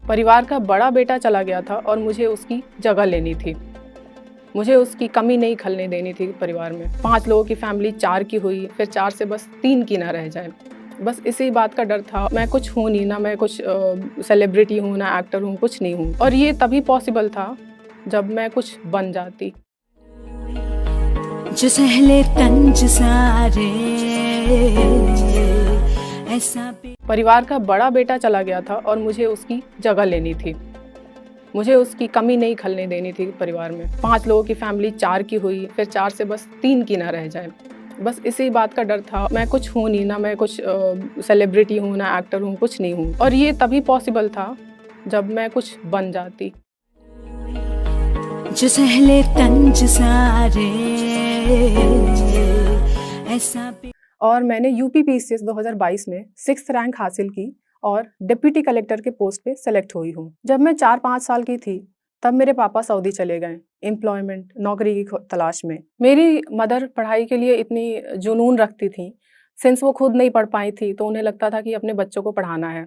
परिवार का बड़ा बेटा चला गया था और मुझे उसकी जगह लेनी थी। मुझे उसकी कमी नहीं खलने देनी थी परिवार में। 5 लोगों की फैमिली 4 की हुई, फिर 4 से बस 3 की ना रह जाए। बस इसी बात का डर था। मैं कुछ हूँ नहीं, ना मैं कुछ सेलिब्रिटी हूँ, ना एक्टर हूँ, कुछ नहीं हूँ। और ये तभी पॉसिबल था जब मैं कुछ बन जाती। जो सहले तंज सारे ऐसा परिवार का बड़ा बेटा चला गया था और मुझे उसकी जगह लेनी थी। मुझे उसकी कमी नहीं खलने देनी थी परिवार में। 5 लोगों की फैमिली 4 की हुई, फिर 4 से बस 3 की ना रह जाए। बस इसी बात का डर था। मैं कुछ हूँ नहीं, ना मैं कुछ सेलिब्रिटी हूँ, ना एक्टर हूँ, कुछ नहीं हूँ। और ये तभी पॉसिबल था जब मैं कुछ बन जाती। जो सहले तंज सारे ऐसा और मैंने यूपी पीसीएस 2022 में 6th रैंक हासिल की और डिप्टी कलेक्टर के पोस्ट पे सेलेक्ट हुई हूँ। जब मैं 4-5 साल की थी तब मेरे पापा सऊदी चले गए एम्प्लॉयमेंट, नौकरी की तलाश में। मेरी मदर पढ़ाई के लिए इतनी जुनून रखती थी, सिंस वो खुद नहीं पढ़ पाई थी तो उन्हें लगता था कि अपने बच्चों को पढ़ाना है।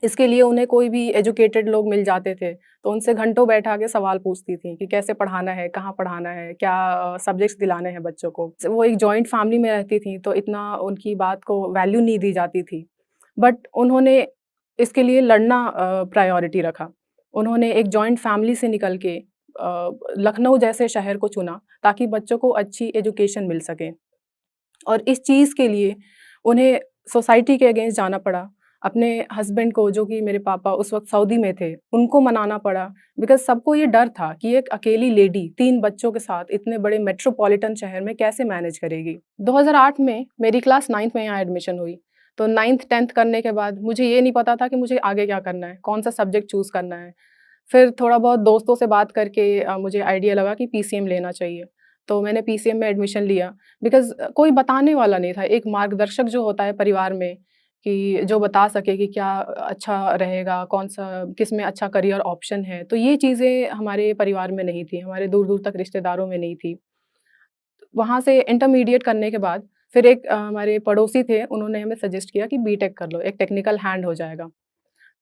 इसके लिए उन्हें कोई भी एजुकेटेड लोग मिल जाते थे, तो उनसे घंटों बैठा के सवाल पूछती थी कि कैसे पढ़ाना है, कहाँ पढ़ाना है, क्या सब्जेक्ट्स दिलाने हैं बच्चों को। वो एक जॉइंट फैमिली में रहती थी, तो इतना उनकी बात को वैल्यू नहीं दी जाती थी। बट उन्होंने इसके लिए लड़ना प्रायोरिटी रखा। उन्होंने एक जॉइंट फैमिली से निकल के लखनऊ जैसे शहर को चुना, ताकि बच्चों को अच्छी एजुकेशन मिल सके। और इस चीज़ के लिए उन्हें सोसाइटी के अगेंस्ट जाना पड़ा। अपने हस्बैंड को, जो कि मेरे पापा उस वक़्त सऊदी में थे, उनको मनाना पड़ा, बिकॉज़ सबको ये डर था कि एक अकेली लेडी 3 बच्चों के साथ इतने बड़े मेट्रोपॉलिटन शहर में कैसे मैनेज करेगी। 2008 में मेरी क्लास 9th में यहाँ एडमिशन हुई। तो 9th 10th करने के बाद मुझे ये नहीं पता था कि मुझे आगे क्या करना है, कौन-सा सब्जेक्ट चूज़ करना है। फिर थोड़ा बहुत दोस्तों से बात करके मुझे आइडिया लगा कि पीसीएम लेना चाहिए। तो मैंने पीसीएम में एडमिशन लिया, बिकॉज़ कोई बताने वाला नहीं था। एक मार्गदर्शक जो होता है परिवार में, कि जो बता सके कि क्या अच्छा रहेगा, कौन-सा किसमें अच्छा करियर ऑप्शन है, तो ये चीज़ें हमारे परिवार में नहीं थी, हमारे दूर-दूर तक रिश्तेदारों में नहीं थी। वहाँ से इंटरमीडिएट करने के बाद फिर एक हमारे पड़ोसी थे, उन्होंने हमें सजेस्ट किया कि बीटेक कर लो, एक टेक्निकल हैंड हो जाएगा।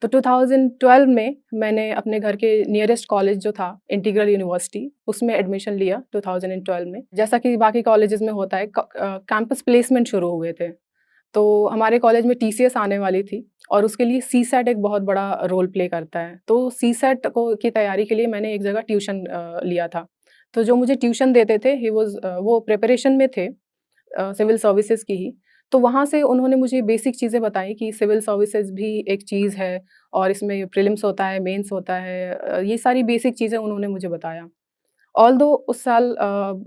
तो 2012 में मैंने अपने घर के नियरेस्ट कॉलेज जो था, इंटीग्रल यूनिवर्सिटी, उसमें एडमिशन लिया 2012 में। जैसा कि बाकी कॉलेजेस में होता है, कैंपस प्लेसमेंट शुरू हुए थे। तो हमारे कॉलेज में टीसीएस आने वाली थी और उसके लिए सीसैट एक बहुत बड़ा रोल प्ले करता है। तो सीसैट को की तैयारी के लिए मैंने एक जगह ट्यूशन लिया था। तो जो मुझे ट्यूशन देते थे, वो प्रिपरेशन में थे सिविल सर्विसेज़ की ही। तो वहाँ से उन्होंने मुझे बेसिक चीज़ें बताई कि सिविल सर्विसेज़ भी एक चीज़ है और इसमें प्रीलिम्स होता है, मेंस होता है, ये सारी बेसिक चीज़ें उन्होंने मुझे बताया। ऑल्दो उस साल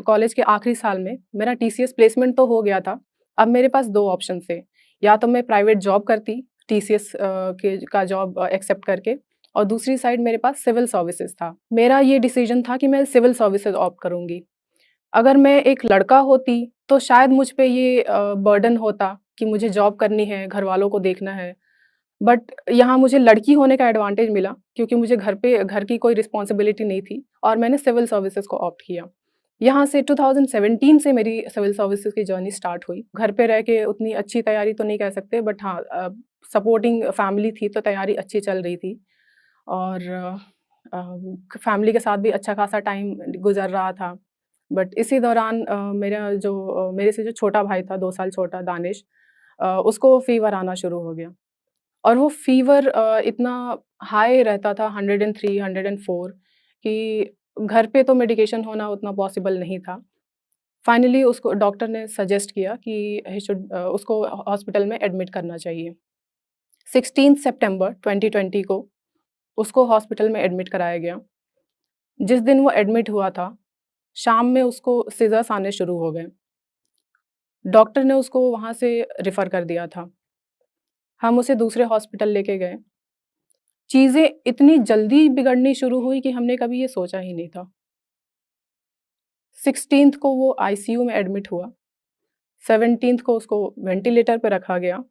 कॉलेज के आखिरी साल में मेरा टीसीएस प्लेसमेंट तो हो गया था। अब मेरे पास 2 ऑप्शन थे, या तो मैं प्राइवेट जॉब करती टीसीएस के का जॉब एक्सेप्ट करके, और दूसरी साइड मेरे पास सिविल सर्विसेज़ था। मेरा ये डिसीजन था कि मैं सिविल सर्विसेज़ ऑप्ट करूँगी। अगर मैं एक लड़का होती, तो शायद मुझ पे ये बर्डन होता कि मुझे जॉब करनी है, घरवालों को देखना है। बट यहाँ मुझे लड़की होने का एडवांटेज मिला, क्योंकि मुझे घर की कोई रिस्पॉन्सिबिलिटी नहीं थी और मैंने सिविल सर्विसेज़ को ऑप्ट किया। यहाँ से 2017 से मेरी सिविल सर्विसेज़ की जर्नी स्टार्ट हुई। घर पे रह के उतनी अच्छी तैयारी तो नहीं कह सकते, बट हाँ, सपोर्टिंग फैमिली थी, तो तैयारी अच्छी चल रही थी। और फैमिली के साथ भी अच्छा खासा टाइम गुज़र रहा था। बट इसी दौरान मेरे से जो छोटा भाई था, 2 साल छोटा, दानिश, उसको फ़ीवर आना शुरू हो गया। और वो फ़ीवर इतना हाई रहता था, 103, 104, कि घर पे तो मेडिकेशन होना उतना पॉसिबल नहीं था। फाइनली उसको डॉक्टर ने सजेस्ट किया कि उसको हॉस्पिटल में एडमिट करना चाहिए। 16 सितंबर 2020 को उसको हॉस्पिटल में एडमिट कराया गया। जिस दिन वो एडमिट हुआ था, शाम में उसको सीज़र्स आने शुरू हो गए। डॉक्टर ने उसको वहाँ से रेफ़र कर दिया था। हम उसे दूसरे हॉस्पिटल लेके गए। चीज़ें इतनी जल्दी बिगड़नी शुरू हुई कि हमने कभी ये सोचा ही नहीं था। 16th को वो आईसीयू में एडमिट हुआ, 17th को उसको वेंटिलेटर पे रखा गया,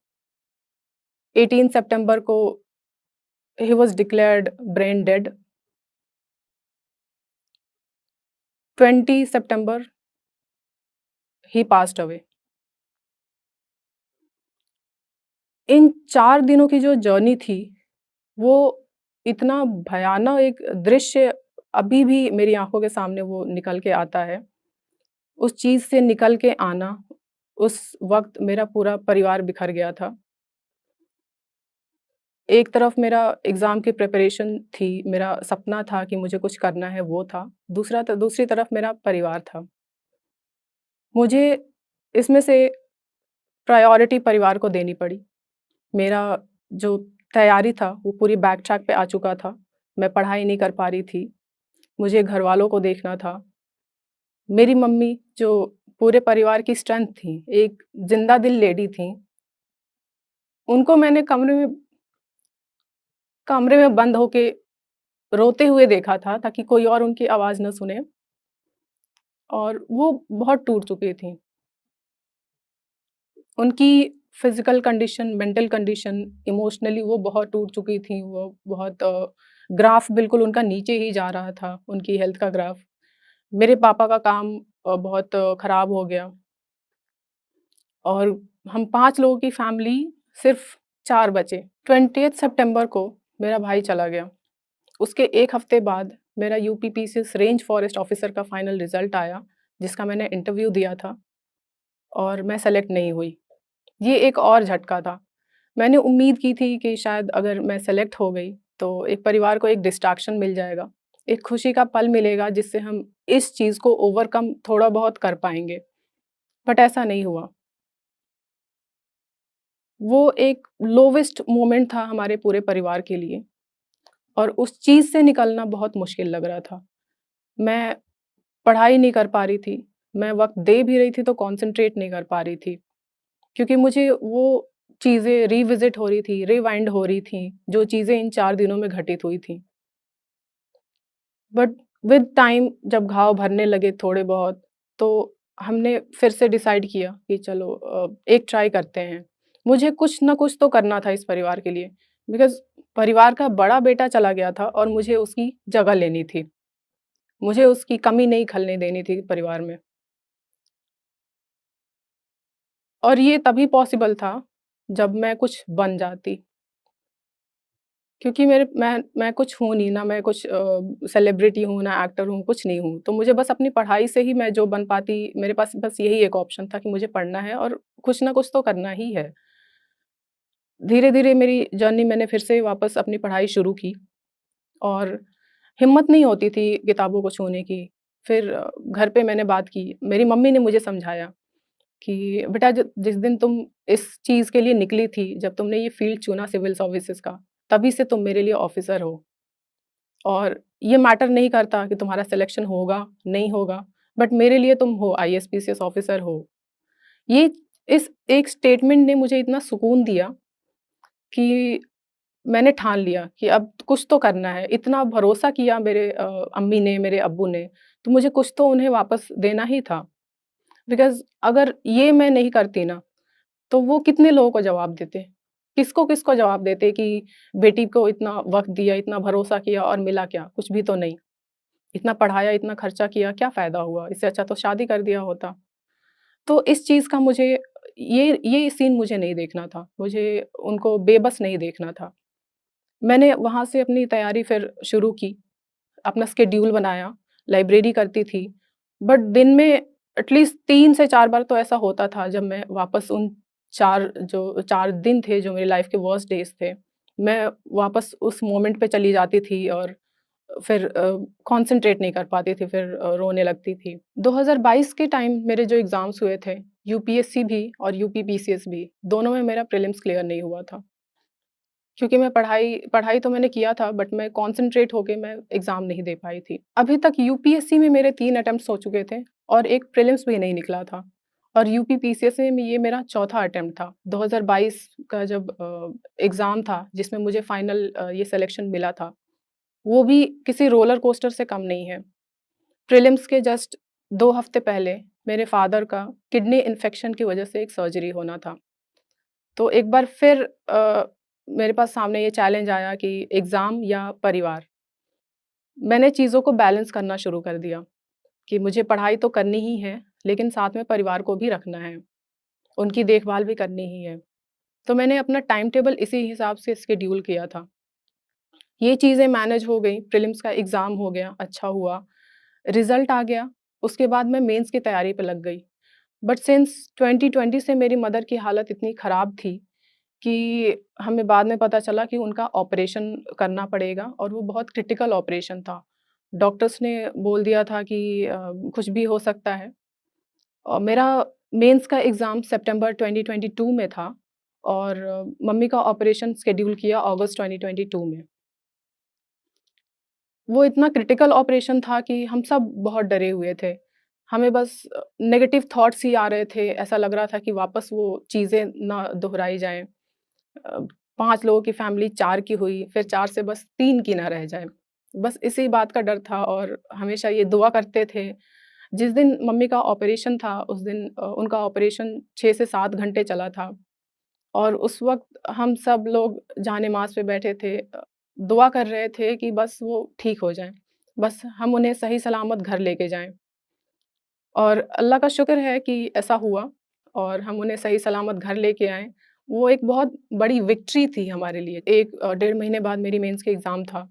18 सितंबर को he was declared brain dead, 20 सितंबर ही पास्ड अवे। इन 4 दिनों की जो जर्नी थी, वो इतना भयानक एक दृश्य अभी भी मेरी आँखों के सामने वो निकल के आता है। उस चीज़ से निकल के आना, उस वक़्त मेरा पूरा परिवार बिखर गया था। एक तरफ मेरा एग्ज़ाम की प्रिपरेशन थी, मेरा सपना था कि मुझे कुछ करना है वो था, दूसरी तरफ मेरा परिवार था। मुझे इसमें से प्रायोरिटी परिवार को देनी पड़ी। मेरा जो तैयारी था वो पूरी बैक ट्रैक पे आ चुका था। मैं पढ़ाई नहीं कर पा रही थी। मुझे घरवालों को देखना था। मेरी मम्मी जो पूरे परिवार की स्ट्रेंथ थी, एक ज़िंदा दिल लेडी थीं, उनको मैंने कमरे में बंद होके रोते हुए देखा था ताकि कोई और उनकी आवाज़ ना सुने और वो बहुत टूट चुकी थीं। उनकी physical condition, mental condition, emotionally वो बहुत टूट चुकी थीं। वो बहुत ग्राफ़ बिल्कुल उनका नीचे ही जा रहा था, उनकी हेल्थ का ग्राफ़। मेरे पापा का काम बहुत ख़राब हो गया और हम 5 लोगों की फ़ैमिली सिर्फ़ 4 बचे। 20th सितंबर को मेरा भाई चला गया। उसके 1 हफ़्ते बाद मेरा यूपीपीसीएस रेंज फ़ॉरेस्ट ऑफ़िसर का फ़ाइनल रिज़ल्ट आया, जिसका मैंने इंटरव्यू दिया था और मैं सेलेक्ट नहीं हुई। ये एक और झटका था। मैंने उम्मीद की थी कि शायद अगर मैं सेलेक्ट हो गई, तो एक परिवार को एक डिस्ट्रैक्शन मिल जाएगा, एक खुशी का पल मिलेगा जिससे हम इस चीज़ को ओवरकम थोड़ा बहुत कर पाएँगे, बट ऐसा नहीं हुआ। वो एक लोवेस्ट मोमेंट था हमारे पूरे परिवार के लिए और उस चीज़ से निकलना बहुत मुश्किल लग रहा था। मैं पढ़ाई नहीं कर पा रही थी, मैं वक़्त दे भी रही थी तो कॉन्संट्रेट नहीं कर पा रही थी, क्योंकि मुझे वो चीज़ें रिविज़िट हो रही थी, रिवाइंड हो रही थी, जो चीज़ें इन 4 दिनों में घटित हुई थी। बट विद टाइम जब घाव भरने लगे थोड़े बहुत, तो हमने फिर से डिसाइड किया कि चलो एक ट्राई करते हैं। मुझे कुछ ना कुछ तो करना था इस परिवार के लिए, बिकॉज़ परिवार का बड़ा बेटा चला गया था और मुझे उसकी जगह लेनी थी। मुझे उसकी कमी नहीं खलने देनी थी परिवार में। और ये तभी पॉसिबल था, जब मैं कुछ बन जाती। क्योंकि मैं कुछ हूँ नहीं, ना मैं कुछ सेलिब्रिटी हूँ, ना एक्टर हूँ, कुछ नहीं हूँ। तो मुझे बस अपनी पढ़ाई से ही मैं जो बन पाती, मेरे पास बस यही एक ऑप्शन था कि मुझे पढ़ना है और कुछ ना कुछ तो करना ही है। धीरे-धीरे मेरी जर्नी मैंने फिर से वापस अपनी पढ़ाई शुरू की और हिम्मत नहीं होती थी किताबों को छूने की। फिर घर पे मैंने बात की, मेरी मम्मी ने मुझे समझाया कि बेटा जिस दिन तुम इस चीज़ के लिए निकली थी, जब तुमने ये फ़ील्ड चुना सिविल सर्विसेज़ का, तभी से तुम मेरे लिए ऑफ़िसर हो। और ये मैटर नहीं करता कि तुम्हारा सिलेक्शन होगा, नहीं होगा, बट मेरे लिए तुम हो आईएएस, पीसीएस ऑफ़िसर हो। ये इस एक स्टेटमेंट ने मुझे इतना सुकून दिया कि मैंने ठान लिया कि अब कुछ तो करना है। इतना भरोसा किया मेरे अम्मी ने, मेरे अब्बू ने, तो मुझे कुछ तो उन्हें वापस देना ही था। बिकॉज़ अगर ये मैं नहीं करती ना, तो वो कितने लोगों को जवाब देते? किसको-किसको जवाब देते कि बेटी को इतना वक़्त दिया, इतना भरोसा किया और मिला क्या? कुछ भी तो नहीं। इतना पढ़ाया, इतना खर्चा किया, क्या फ़ायदा हुआ? इससे अच्छा तो शादी कर दिया होता। तो इस चीज़ का मुझे ये सीन मुझे नहीं देखना था। मुझे उनको बेबस नहीं देखना था। मैंने वहाँ से अपनी तैयारी फिर शुरू की, अपना शेड्यूल बनाया, लाइब्रेरी करती थी। बट दिन में एटलीस्ट 3 से 4 बार तो ऐसा होता था जब मैं वापस उन 4 दिन थे जो मेरी लाइफ़ के वर्स्ट डेज़ थे, मैं वापस उस मोमेंट पे चली जाती थी और फिर कॉन्संट्रेट नहीं कर पाती थी, फिर रोने लगती थी। 2022 के टाइम मेरे जो एग्ज़ाम्स हुए थे, यूपीएससी भी और यूपीपीसीएस भी, दोनों में मेरा प्रीलिम्स क्लियर नहीं हुआ था। क्योंकि मैं पढ़ाई पढ़ाई तो मैंने किया था बट मैं कॉन्संट्रेट होके मैं एग्ज़ाम नहीं दे पाई थी। अभी तक यूपीएससी में मेरे 3 अटेम्प्ट्स हो चुके थे और एक प्रीलिम्स भी नहीं निकला था और यूपीपीसीएस में ये मेरा चौथा अटेम्प्ट था। 2022 का जब एग्ज़ाम था जिसमें मुझे फाइनल ये सिलेक्शन मिला था, वो भी किसी रोलर कोस्टर से कम नहीं है। प्रीलिम्स के जस्ट 2 हफ्ते पहले मेरे फ़ादर का किडनी इन्फेक्शन की वज़ह से एक सर्जरी होना था। तो एक बार फिर मेरे पास सामने ये चैलेंज आया कि एग्ज़ाम या परिवार। मैंने चीज़ों को बैलेंस करना शुरू कर दिया कि मुझे पढ़ाई तो करनी ही है, लेकिन साथ में परिवार को भी रखना है, उनकी देखभाल भी करनी ही है। तो मैंने अपना टाइम टेबल इसी हिसाब से शेड्यूल किया था। ये चीज़ें मैनेज हो गई, प्रीलिम्स का एग्ज़ाम हो गया, अच्छा हुआ, रिज़ल्ट आ गया, उसके बाद मैं मेंस की तैयारी पे लग गई। बट सिंस 2020 से मेरी मदर की हालत इतनी ख़राब थी कि हमें बाद में पता चला कि उनका ऑपरेशन करना पड़ेगा और वो बहुत क्रिटिकल ऑपरेशन था। डॉक्टर्स ने बोल दिया था कि कुछ भी हो सकता है। और मेरा मेंस का एग्ज़ाम सितंबर 2022 में था और मम्मी का ऑपरेशन शेड्यूल किया अगस्त 2022 में। वो इतना क्रिटिकल ऑपरेशन था कि हम सब बहुत डरे हुए थे। हमें बस नेगेटिव थॉट्स ही आ रहे थे, ऐसा लग रहा था कि वापस वो चीज़ें ना दोहराई जाएँ। 5 लोगों की फैमिली 4 की हुई, फिर 4 से बस 3 की ना रह जाए। बस इसी बात का डर था और हमेशा ये दुआ करते थे। जिस दिन मम्मी का ऑपरेशन था, उस दिन उनका ऑपरेशन 6 से 7 घंटे चला था और उस वक़्त हम सब लोग जान-ए-नमाज़ पे बैठे थे। दुआ कर रहे थे कि बस वो ठीक हो जाएँ। बस हम उन्हें सही सलामत घर लेके जाएँ। और अल्लाह का शुक्र है कि ऐसा हुआ और हम उन्हें सही सलामत घर लेके आए। वो एक बहुत बड़ी विक्ट्री थी हमारे लिए। 1 डेढ़ महीने बाद मेरी मेंस के एग्ज़ाम था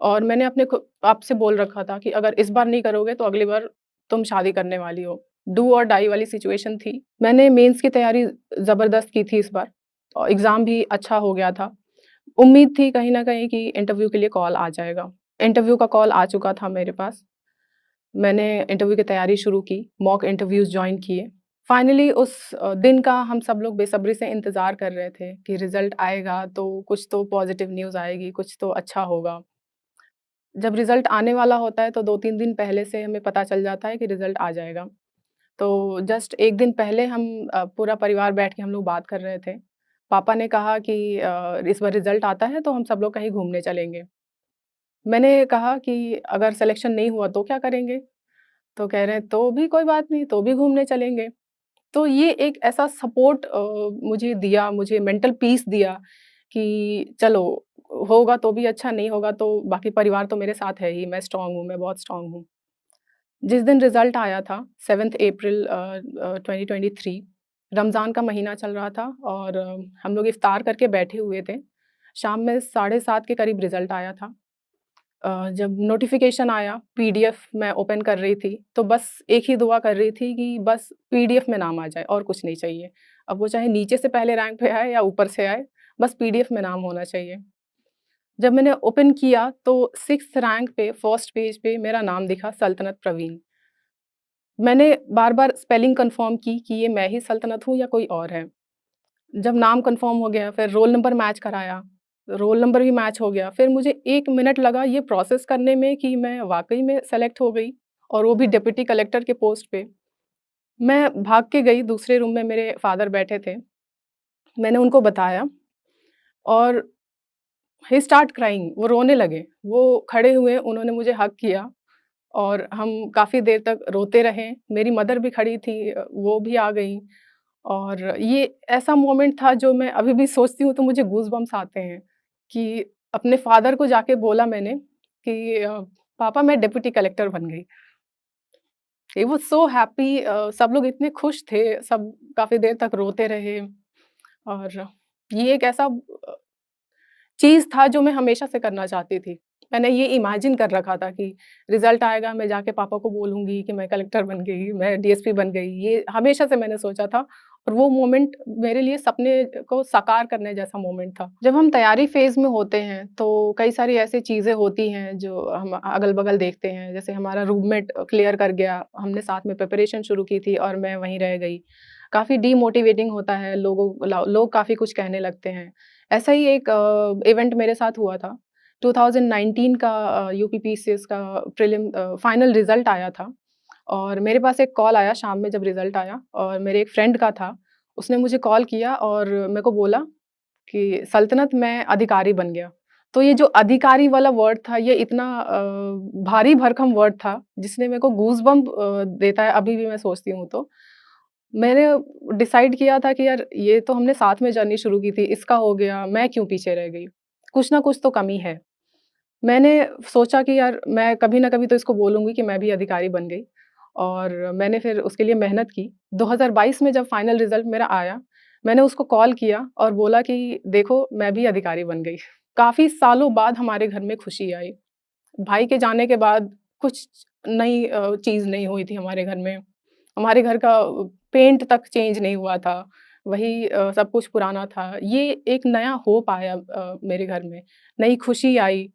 और मैंने अपने आप से बोल रखा था कि अगर इस बार नहीं करोगे तो अगली बार तुम शादी करने वाली हो। डू और डाई वाली सिचुएशन थी। मैंने मेंस की तैयारी ज़बरदस्त की थी इस बार और एग्ज़ाम भी अच्छा हो गया था। उम्मीद थी कहीं न कहीं कि इंटरव्यू के लिए कॉल आ जाएगा। इंटरव्यू का कॉल आ चुका था मेरे पास। मैंने इंटरव्यू की तैयारी शुरू की, मॉक इंटरव्यूज़ जॉइन किए। फाइनली उस दिन का हम सब लोग बेसब्री से इंतज़ार कर रहे थे कि रिज़ल्ट आएगा तो कुछ तो पॉज़िटिव न्यूज़ आएगी, कुछ तो अच्छा होगा। जब रिज़ल्ट आने वाला होता है तो 2-3 दिन पहले से हमें पता चल जाता है कि रिज़ल्ट आ जाएगा। तो जस्ट 1 दिन पहले हम पूरा परिवार बैठ के हम लोग बात कर रहे थे। पापा ने कहा कि इस बार रिज़ल्ट आता है तो हम सब लोग कहीं घूमने चलेंगे। मैंने कहा कि अगर सिलेक्शन नहीं हुआ तो क्या करेंगे? तो कह रहे हैं, "तो भी कोई बात नहीं, तो भी घूमने चलेंगे।" तो ये एक ऐसा सपोर्ट मुझे दिया, मुझे मेंटल पीस दिया कि चलो, होगा तो भी अच्छा, नहीं होगा तो बाकी परिवार तो मेरे साथ है ही, मैं स्ट्रॉन्ग हूँ, मैं बहुत स्ट्रॉन्ग हूँ। जिस दिन रिज़ल्ट आया था 7th अप्रैल 2023 रमज़ान का महीना चल रहा था और हम लोग इफ्तार करके बैठे हुए थे। शाम में 7:30 के करीब रिज़ल्ट आया था। जब नोटिफ़िकेशन आया, पीडीएफ मैं ओपन कर रही थी, तो बस एक ही दुआ कर रही थी कि बस पीडीएफ में नाम आ जाए और कुछ नहीं चाहिए। अब वो चाहे नीचे से पहले रैंक पे आए या ऊपर से आए, बस पीडीएफ में नाम होना चाहिए। जब मैंने ओपन किया तो 6th रैंक पे फर्स्ट पेज पे मेरा नाम दिखा सल्तनत प्रवीण। मैंने बार-बार स्पेलिंग कन्फर्म की कि ये मैं ही सल्तनत हूँ या कोई और है। जब नाम कन्फर्म हो गया, फिर रोल नंबर मैच कराया, रोल नंबर भी मैच हो गया। फिर मुझे 1 मिनट लगा ये प्रोसेस करने में कि मैं वाक़ई में सेलेक्ट हो गई और वो भी डिप्टी कलेक्टर के पोस्ट पे। मैं भाग के गई, दूसरे रूम में मेरे फादर बैठे थे। मैंने उनको बताया और ही स्टार्ट क्राइंग, वो रोने लगे। वो खड़े हुए, उन्होंने मुझे हग किया और हम काफ़ी देर तक रोते रहे। मेरी मदर भी खड़ी थी, वो भी आ गईं और ये ऐसा मोमेंट था जो मैं अभी भी सोचती हूँ तो मुझे गूज़बम्प्स आते हैं कि अपने फादर को जाके बोला मैंने कि पापा मैं डिप्टी कलेक्टर बन गई। He was so happy. सब लोग इतने खुश थे, सब काफ़ी देर तक रोते रहे और ये एक ऐसा चीज़ था जो मैं हमेशा से करना चाहती थी। मैंने ये इमेजिन कर रखा था कि रिज़ल्ट आएगा, मैं जाके पापा को बोलूँगी कि मैं कलेक्टर बन गई, मैं डीएसपी बन गई। ये हमेशा से मैंने सोचा था और वो मोमेंट मेरे लिए सपने को साकार करने जैसा मोमेंट था। जब हम तैयारी फ़ेज़ में होते हैं, तो कई सारी ऐसी चीज़ें होती हैं जो हम अगल-बगल देखते हैं। जैसे हमारा रूममेट क्लियर कर गया, हमने साथ में प्रिपरेशन शुरू की थी और मैं वहीं रह गई। काफ़ी डीमोटिवेटिंग होता है, लोग काफ़ी कुछ कहने लगते हैं। ऐसा ही एक इवेंट मेरे साथ हुआ था। 2019 का यूपीपीसीएस का फाइनल रिज़ल्ट आया था और मेरे पास एक कॉल आया शाम में जब रिज़ल्ट आया और मेरे एक फ्रेंड का था। उसने मुझे कॉल किया और मेरे को बोला कि सल्तनत मैं अधिकारी बन गया। तो ये जो अधिकारी वाला वर्ड था ये इतना भारी भरकम वर्ड था जिसने मेरे को गूज़बम्प देता है अभी भी मैं सोचती हूँ तो। मैंने डिसाइड किया था कि यार ये तो हमने साथ में जर्नी शुरू की थी, इसका हो गया, मैं क्यों पीछे रह गई? कुछ ना कुछ तो कमी है। मैंने सोचा कि यार मैं कभी ना कभी तो इसको बोलूँगी कि मैं भी अधिकारी बन गई और मैंने फिर उसके लिए मेहनत की। 2022 में जब फाइनल रिज़ल्ट मेरा आया, मैंने उसको कॉल किया और बोला कि देखो मैं भी अधिकारी बन गई। काफ़ी सालों बाद हमारे घर में खुशी आई। भाई के जाने के बाद कुछ नई चीज़ नहीं हुई थी हमारे घर में। हमारे घर का पेंट तक चेंज नहीं हुआ था। वही सब कुछ पुराना था। ये एक नया होप आया मेरे घर में, नई खुशी आई।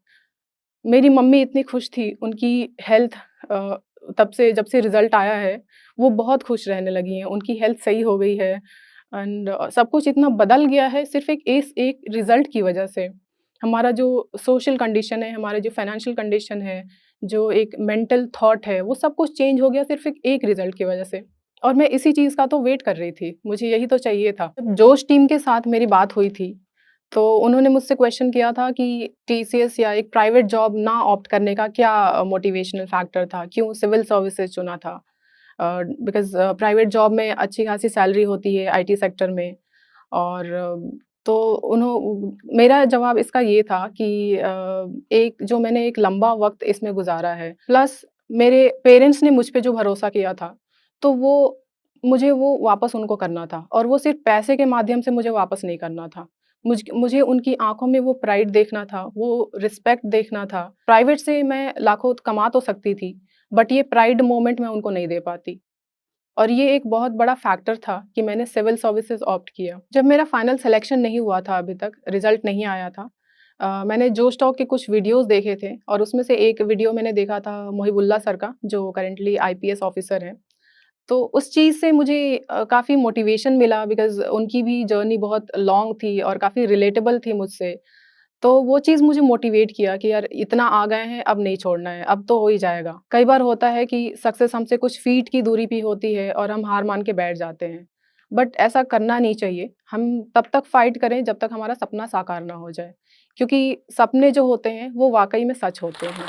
मेरी मम्मी इतनी खुश थी, उनकी हेल्थ अ, तब से जब से रिज़ल्ट आया है, वो बहुत खुश रहने लगी हैं, उनकी हेल्थ सही हो गई है एंड सब कुछ इतना बदल गया है सिर्फ़ एक रिज़ल्ट की वजह से। हमारा जो सोशल कंडीशन है, हमारे जो फाइनेंशियल कंडीशन है, जो एक मेंटल थॉट है, वो सब कुछ चेंज हो गया सिर्फ़ एक रिज़ल्ट की वजह से। और मैं इसी चीज़ का तो वेट कर रही थी, मुझे यही तो चाहिए था। जब जोश टीम के साथ मेरी बात हुई थी, तो उन्होंने मुझसे क्वेश्चन किया था कि टीसीएस या एक प्राइवेट जॉब ना ऑप्ट करने का क्या मोटिवेशनल फैक्टर था? क्यों सिविल सर्विसेज़ चुना था? बिकॉज़ प्राइवेट जॉब में अच्छी खासी सैलरी होती है आईटी सेक्टर में और तो मेरा जवाब इसका ये था कि मैंने एक लंबा वक़्त इसमें गुज़ारा है, प्लस मेरे पेरेंट्स ने मुझ पे जो भरोसा किया था, तो मुझे वो वापस उनको करना था और वो सिर्फ़ पैसे के माध्यम से मुझे वापस नहीं करना था। मुझे उनकी आँखों में वो प्राइड देखना था, वो रिस्पेक्ट देखना था। प्राइवेट से मैं लाखों कमा तो सकती थी, बट ये प्राइड मोमेंट मैं उनको नहीं दे पाती। और ये एक बहुत बड़ा फैक्टर था कि मैंने सिविल सर्विसेज़ ऑप्ट किया। जब मेरा फाइनल सिलेक्शन नहीं हुआ था अभी तक, रिज़ल्ट नहीं आया था, मैंने जोश टॉक के कुछ वीडियोज़ देखे थे और उसमें से एक वीडियो मैंने देखा था मोहिबुल्लाह सर का, जो करंटली आईपीएस ऑफ़िसर हैं। तो उस चीज़ से मुझे काफ़ी मोटिवेशन मिला बिकॉज़ उनकी भी जर्नी बहुत लॉन्ग थी और काफ़ी रिलेटेबल थी मुझसे। तो वो चीज़ मुझे मोटिवेट किया कि यार इतना आ गए हैं, अब नहीं छोड़ना है, अब तो हो ही जाएगा। कई बार होता है कि सक्सेस हमसे कुछ फीट की दूरी पे होती है और हम हार मान के बैठ जाते हैं। बट ऐसा करना नहीं चाहिए। हम तब तक फाइट करें जब तक हमारा सपना साकार ना हो जाए। क्योंकि सपने जो होते हैं वो वाक़ई में सच होते हैं।